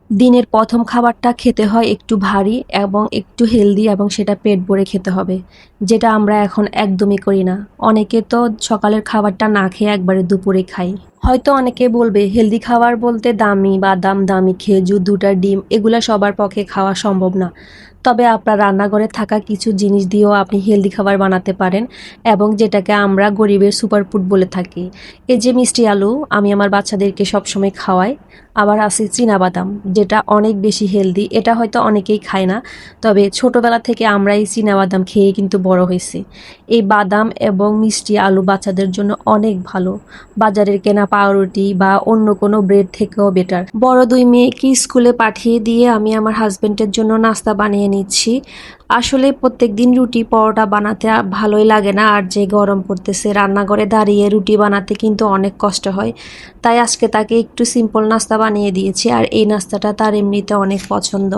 দিনের প্রথম খাবারটা খেতে হয় একটু ভারী এবং একটু হেলদি এবং সেটা পেট ভরে খেতে হবে, যেটা আমরা এখন একদমই করি না। অনেকে তো সকালের খাবারটা না খেয়ে একবারে দুপুরে খাই। হয়তো অনেকে বলবে হেলদি খাবার বলতে দামি বাদাম, দামি খেজুর, 2টা ডিম, এগুলা সবার পক্ষে খাওয়া সম্ভব না। তবে আপনার রান্নাঘরে থাকা কিছু জিনিস দিয়েও আপনি হেলদি খাবার বানাতে পারেন, এবং যেটাকে আমরা গরিবের সুপারফুড বলে থাকি। এই যে মিষ্টি আলু আমি আমার বাচ্চাদেরকে সবসময় খাওয়াই। আবার আছে চীনাবাদাম, যেটা অনেক বেশি হেলদি। এটা হয়তো অনেকেই খায় না, তবে ছোটবেলা থেকে আমরা এই চীনাবাদাম খেয়ে কিন্তু বড় হয়েছি। এই বাদাম এবং মিষ্টি আলু বাচ্চাদের জন্য অনেক ভালো। বাজারের কেনা পাউরুটি বা অন্য কোনো ব্রেড থেকেও বেটার। বড় 2 মেয়েকে স্কুলে পাঠিয়ে দিয়ে আমি আমার হাজবেন্ডের জন্য নাস্তা বানিয়ে নিচ্ছি। আসলে প্রত্যেকদিন রুটি পরোটা বানাতে ভালোই লাগে না, আর যে গরম পড়তেছে রান্নাঘরে দাঁড়িয়ে রুটি বানাতে কিন্তু অনেক কষ্ট হয়। তাই আজকে তাকে একটু সিম্পল নাস্তা বানিয়ে দিয়েছি, আর এই নাস্তাটা তার এমনিতে অনেক পছন্দ।